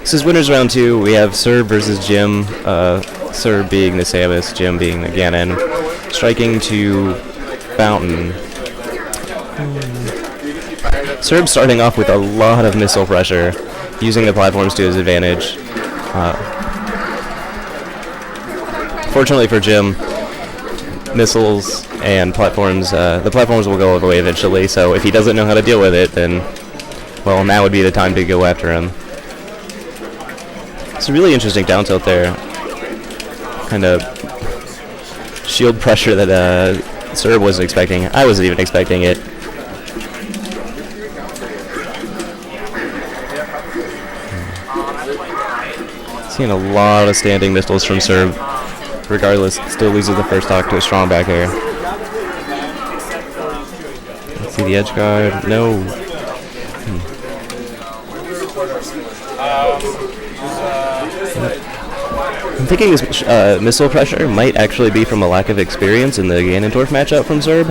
This is winners round 2. We have Serb versus Jim. Serb being the Samus, Jim being the Ganon. Striking to Fountain. Serb starting off with a lot of missile pressure, using the platforms to his advantage. Fortunately for Jim, missiles and platforms, the platforms will go away eventually, so if he doesn't know how to deal with it, then, well, now would be the time to go after him. It's a really interesting down tilt there. Kind of shield pressure that Serb wasn't expecting. I wasn't even expecting it. Seeing a lot of standing missiles from Serb. Regardless, still loses the first stock to a strong back air. Let's see the edge guard. No. I'm thinking this missile pressure might actually be from a lack of experience in the Ganondorf matchup from Serb.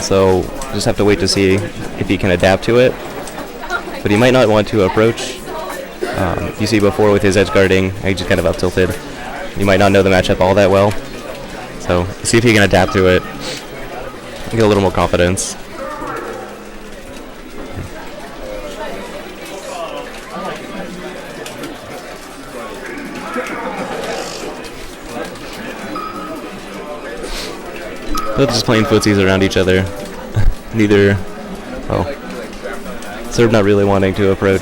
So just have to wait to see if he can adapt to it. But he might not want to approach. You see before with his edge guarding, he just kind of up tilted. You might not know the matchup all that well. So see if he can adapt to it. Get a little more confidence. Both just playing footsies around each other. Neither, well, Serb not really wanting to approach.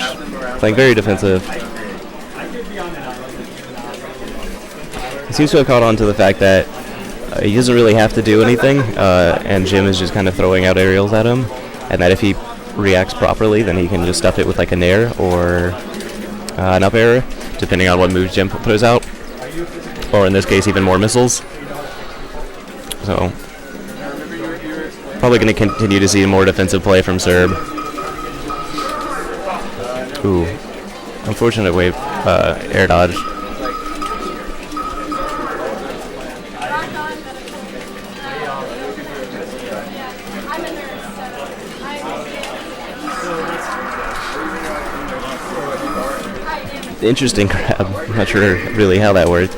Playing very defensive. He seems to have caught on to the fact that he doesn't really have to do anything, and Jim is just kind of throwing out aerials at him, and that if he reacts properly, then he can just stuff it with like a nair or an up air, depending on what moves Jim throws out, or in this case, even more missiles. So, probably going to continue to see more defensive play from Serb. Ooh, unfortunate wave air dodge. Interesting grab. I'm not sure really how that worked.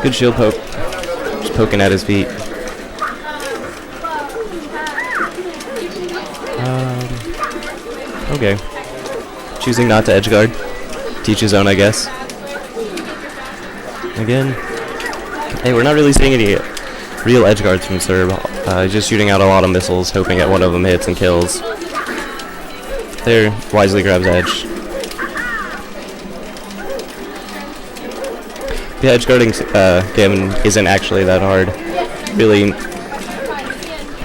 Good shield poke. Just poking at his feet. Okay. Choosing not to edge guard. Teach his own, I guess. Again. Hey, we're not really seeing any real edge guards from Serb. Just shooting out a lot of missiles, hoping that one of them hits and kills. There, wisely grabs edge. The edge guarding Ganon isn't actually that hard. Really,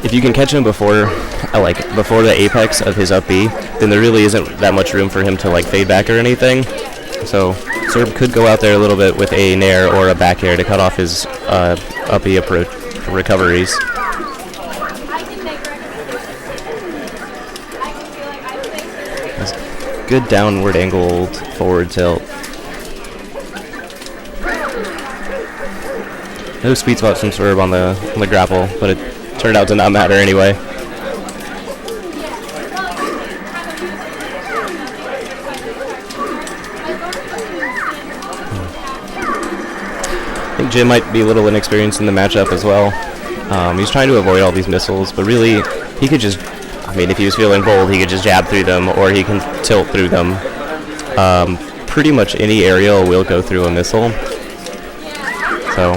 if you can catch him before the apex of his up B, then there really isn't that much room for him to like fade back or anything. So Serb could go out there a little bit with a nair or a back air to cut off his up B approach recoveries. Good downward angled forward tilt. No speed spots from Serb on the grapple, but it turned out to not matter anyway. I think Jim might be a little inexperienced in the matchup as well. He's trying to avoid all these missiles, but really, he could just, I mean, if he was feeling bold, he could just jab through them, or he can tilt through them. Pretty much any aerial will go through a missile. So,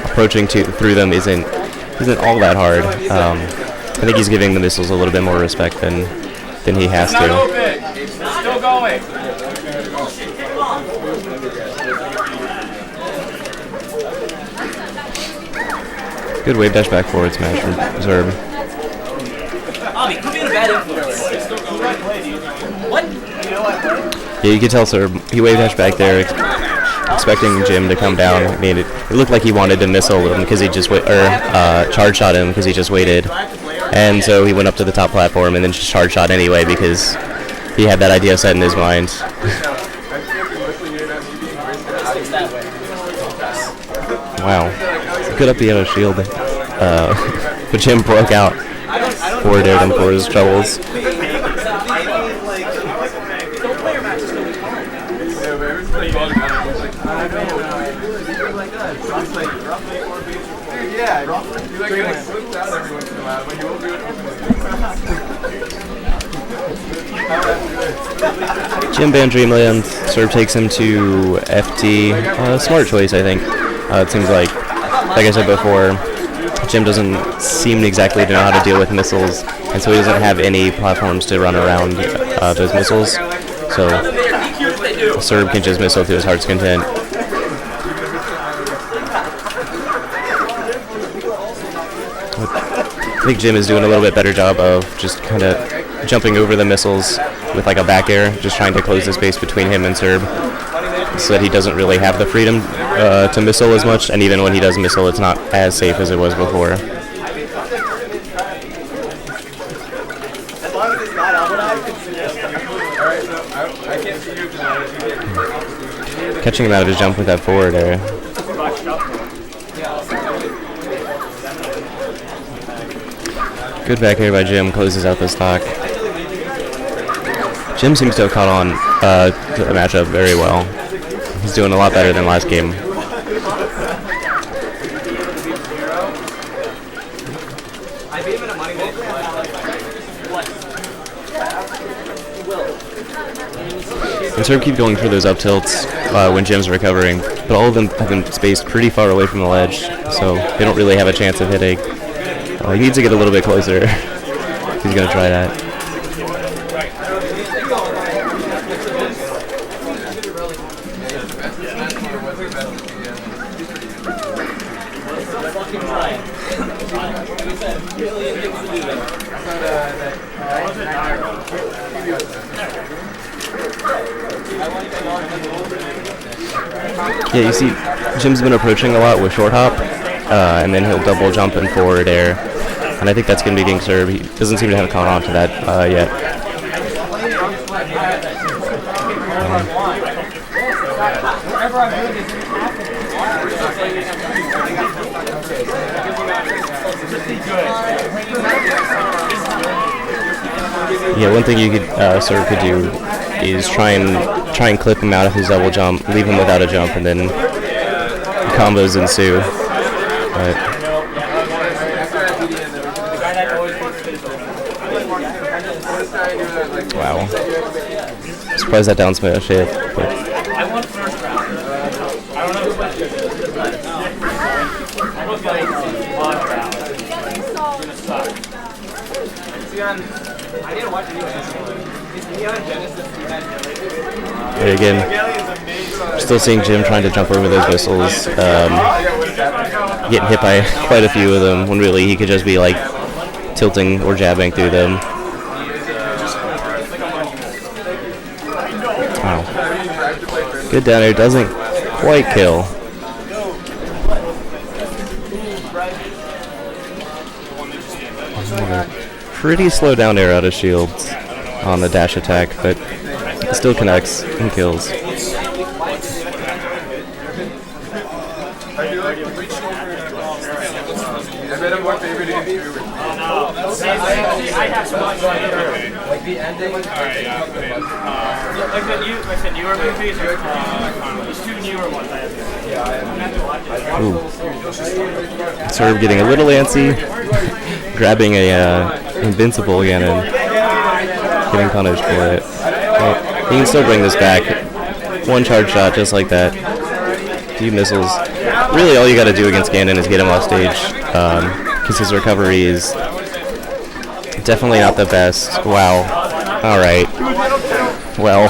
approaching through them isn't all that hard. I think he's giving the missiles a little bit more respect than he has to. Still going. Good wave dash back forward smash from Serb. Ami, put me in a bad influence. What? Yeah, you could tell Serb, he wave dash back there, expecting Jim to come down. I mean, it looked like he wanted to missile him because he just charge shot him because he just waited, and so he went up to the top platform and then just charge shot anyway because he had that idea set in his mind. Wow, good up the yellow shield, but Jim broke out. forward aired him for his troubles. Jim banned Dreamland. Serb takes him to FT. Smart choice, I think. It seems like I said before, Jim doesn't seem exactly to know how to deal with missiles, and so he doesn't have any platforms to run around those missiles. So Serb can just missile to his heart's content. I think Jim is doing a little bit better job of just kind of jumping over the missiles with like a back air, just trying to close the space between him and Serb, so that he doesn't really have the freedom to missile as much, and even when he does missile, it's not as safe as it was before. Catching him out of his jump with that forward air. Good back air by Jim, closes out the stock. Jim seems to have caught on to the matchup very well. He's doing a lot better than last game. And Serb keep going for those up tilts when Jim's recovering, but all of them have been spaced pretty far away from the ledge, so they don't really have a chance of hitting. He needs to get a little bit closer. He's going to try that. Yeah, you see, Jim's been approaching a lot with short hop, and then he'll double jump and forward air, and I think that's going to be beating Serb. He doesn't seem to have caught on to that yet. Yeah, one thing you could Serb could do is try and clip him out of his double jump, leave him without a jump, and then combos ensue. But wow, surprised that down smash hit. But and again, still seeing Jim trying to jump over those missiles, getting hit by quite a few of them, when really he could just be like tilting or jabbing through them. Wow. Good down air, doesn't quite kill. Pretty slow down air out of shields on the dash attack, but it still connects and kills. Serb getting a little antsy, grabbing a invincible Ganon, getting punished for it. Well, he can still bring this back. One charge shot just like that. Few missiles. Really all you gotta do against Ganon is get him off stage, because his recovery is definitely not the best. Wow. Alright. Well.